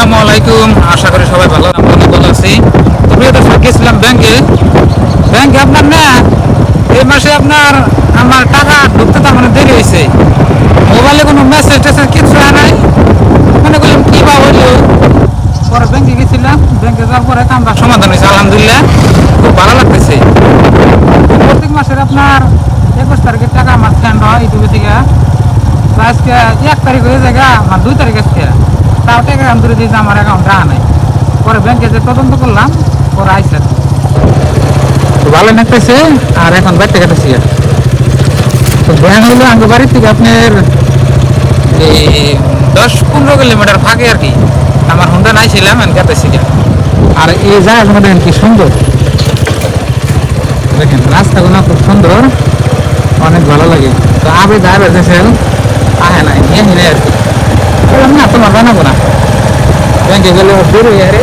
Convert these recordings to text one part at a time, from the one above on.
আসসালামু আলাইকুম। আশা করি সবাই ভালো, আমি ভালো আছি। তো প্রিয় দর্শক, গেছিলাম ব্যাংকে। আপনার না এই মাসে আপনার আমার টাকা ঢুকতে তার মানে দেরি হয়েছে। মোবাইলে কোনো মেসেজ টেসেজ কিছু হয় নাই। মনে করলাম কী বা হইলো। পরে ব্যাংকে গেছিলাম, ব্যাংকে যাওয়ার পরে কামটা সমাধান হয়েছে আলহামদুলিল্লাহ, খুব ভালো লাগতেছে। প্রত্যেক মাসের আপনার 21 তারিখের টাকা আমার সেন্ড হয় ইউটিউবে থেকে। তো আজকে 1 তারিখ হয়ে যায়, আমার 2 তারিখ আজকে, তাও টাকা ধরে দিয়েছে আমার অ্যাকাউন্ট রাখা নাই। পরে ব্যাংকে যে তদন্ত করলাম, পরে আইসে তো ভালো লাগতেছে। আর এখন বাড়িতে কাটাচ্ছি। তো ব্যাংক হলো আমার বাড়ির থেকে আপনার এই 10-15 কিলোমিটার ফাঁকে আর কি। আমার হুন্ডা নাই ছিলাম, আমি কাটাচ্ছি। আর এই জায়গাগুলো দেখেন কি সুন্দর, দেখেন রাস্তাগুলো খুব সুন্দর, অনেক ভালো লাগে। তো আবে দাঁড় এসেছেন আহে নাই নিয়ে নিলে আর কি। না তোমার বানাবো না, ব্যাংকে গেলে বেরোই আরে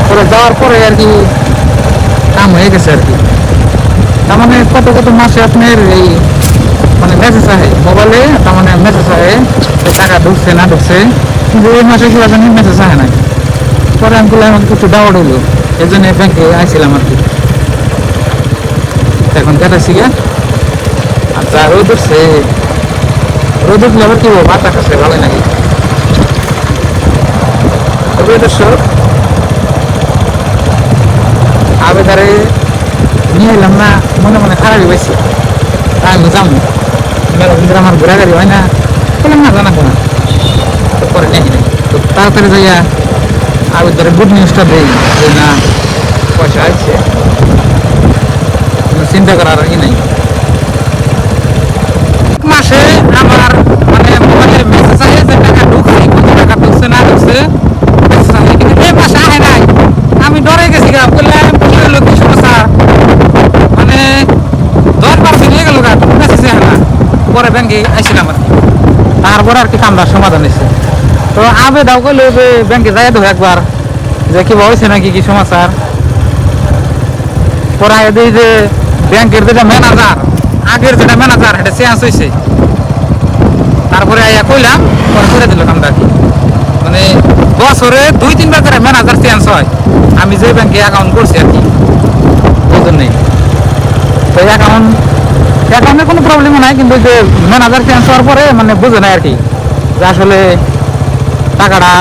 পরে যাওয়ার পরে আর কি কাম হয়ে গেছে আর কি। তার মানে কত কত মাসে আপনার এই মানে মেসেজ আহে মোবাইলে, তার মানে মেসেজ আহে টাকা ঢুকছে না ঢুকছে, কিন্তু এই মাসে কি জানি মেসেজ আহে নাই। পরে আমি বললাম আমাকে কিছু ডাউট হইলো, এই জন্য ব্যাংকে আইছিলাম আর কি। এখন কেটাছি গা। আচ্ছা, রোদ উঠছে, রোদ উঠলে আবার কি বাতাস আছে ভালো নাকি। দর্শক, আবেদারে নিয়ে এলাম না, মনে মনে খারাপই পাইছি। আমি যাবো মেলা ভিতরে আমার ঘোরা গাড়ি হয় না, বললাম না জানাবো না। তো পরে নিয়ে নেই, তো তাড়াতাড়ি যাইয়া আবেদারে গুড নিউজটা দেই যে না পয়সা আসছে, চিন্তা করার ই নাই। মাসে আমার মানে মোবাইলে মেসেজ আসে যে টাকা ঢুকছে, কত টাকা ঢুকছে না ঢুকছে মেসেজ আসে, কিন্তু এই মাসে আসে নাই। আমি ডরে গেছি গা, বললাম কি সমস্যা, মানে 10% হয়ে গেল গা, মেসেজ আসে না। পরে ব্যাংকে আইছিলাম আর কি, তারপরে আর কি কামটা সমাধান হয়েছে। তো আবে দাও করলে ব্যাংকে যাই দেবো একবার যে কি হয়েছে নাকি কি সমাচার। পরে আগে দিই যে ব্যাংকের যেটা ম্যানেজার, আগের যেটা ম্যানেজার এটা চেঞ্জ হয়েছে। তারপরে আইয়া কইলাম, পরে করে দিল কামটা আর কি। মানে বছরে 2-3 বার করে ম্যানেজার চেঞ্জ হয়, আমি যে ব্যাংকে অ্যাকাউন্ট করছি আর কি, ওই জন্যই। তো অ্যাকাউন্টের কোনো প্রবলেমও নাই, কিন্তু যে ম্যানেজার চেঞ্জ হওয়ার পরে মানে বুঝে নাই আর কি যে আসলে টাকাটা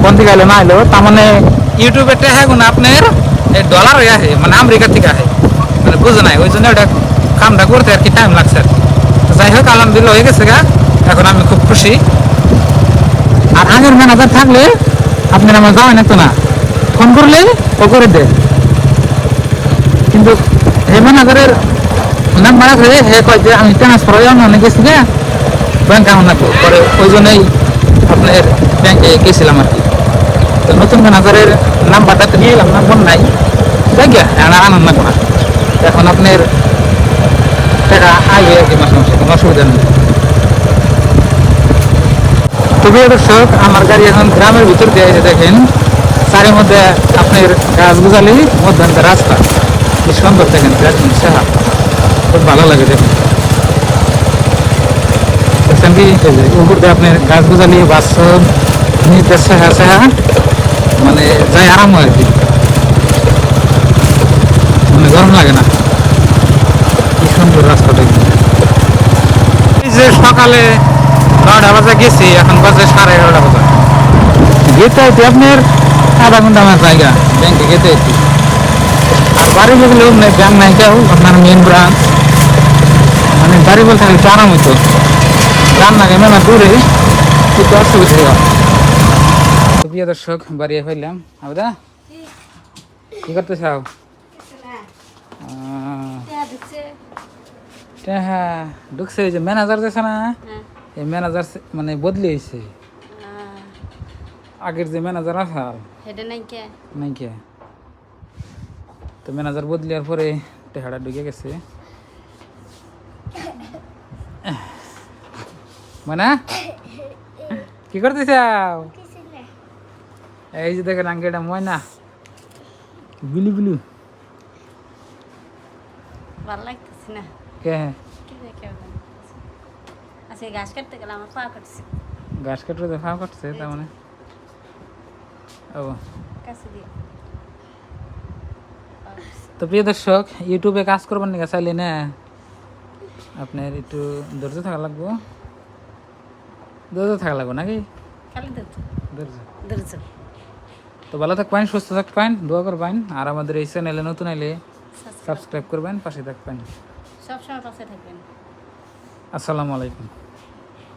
কোন থেকে এলো না এলো। তার মানে ইউটিউবে টেহাগুলো আপনার এই ডলার হয়ে আসে, মানে আমেরিকা থেকে আসে, মানে বুঝে নাই। ওই জন্য ওটা কামটা করতে আর কি টাইম লাগছে আর কি। তো যাই হোক আলহামদুলিল্লাহ হয়ে গেছে গা, এখন আমি খুব খুশি। আর আগের ম্যানেজার থাকলে আপনার আমার যাওয়াই না তো, না ফোন করলে ও করে দেয়, কিন্তু এই ম্যানেজারের নাম্বার আছে, হে কয় যে আমি ট্রান্সফার হয়ে অনেক গেছি গা ব্যাংক আমার পরে, ওই জন্যই আপনার ব্যাংকে গেছিলাম আর কি। তো নতুন ম্যানেজারের নাম্বারটা তো নিয়ে এলাম না, মন নাই দেখ গিয়া আনন্দ না কোনো। এখন আপনার টাকা আসবে আর কি মাসে মাসে, কোনো অসুবিধা নেই। তো প্রিয় দর্শক, আমার গাড়ি এখন গ্রামের ভিতর দিয়ে এসে দেখেন, চারের মধ্যে আপনার গাছ গুজালি মধ্যান্তের রাস্তা, কি সুন্দর দেখেন, সেহা খুব ভালো লাগে দেখেন। দেখছেন কি উপর দিয়ে আপনার গাছ গুজালি বাস নিতে সেহা সেহা, মানে যাই আরাম হয় আর কি, মানে গরম লাগে না। কি সুন্দর রাস্তা দেখবেন। এই যে সকালে 9টা বাজে গেছি, এখন বাজে 11:30 বাজে। যেতে হইতে আপনার আধা ঘন্টা আমার জায়গা ব্যাংকে যেতে হইতে। আর বাড়ি যেগুলো ব্যাংক নাই কেউ, আপনার মেন ব্রাঞ্চ, মানে বাড়ি বলতে একটু আরাম হইতো, যান লাগে মেলা দূরে, একটু অসুবিধা হয়। প্রিয় দর্শক, বাড়ি হইলাম। আবদা কি করতে চাও? হ্যাঁ ঢুকছে, ওই যে ম্যানেজার আছে না, এই ম্যানেজার মানে বদলি হয়েছে। আগের যে ম্যানেজার আছে নাই কে, তো ম্যানেজার বদলি হওয়ার পরে টেহাটা ঢুকে গেছে। মানে কি করতে চাও? এই যে দেখেন আঙ্কেলটা ময়না বিলু বিলু, ভালো লাগতেছে না। কে আচ্ছা, ঘাস কাটতে গেলাম, আমার পা কাটছে। ঘাস কাটতে ফাও কাটছে, তার মানে ও কাছে দিয়ে তো প্রিয় দর্শক ইউটিউবে কাজ করবেন নাকি চাইলে না আপনার একটু ধৈর্য থাকা লাগবো নাকি খালি ধরছো ধৈর্য ধরছো তো ভালো থাকবেন সুস্থ থাকবেন দোয়া করবেন আর আমাদের এই চ্যানেলে নতুন এলে সাবস্ক্রাইব করবেন পাশে থাকবেন সবসময় পাশে থাকবেন আসসালামু আলাইকুম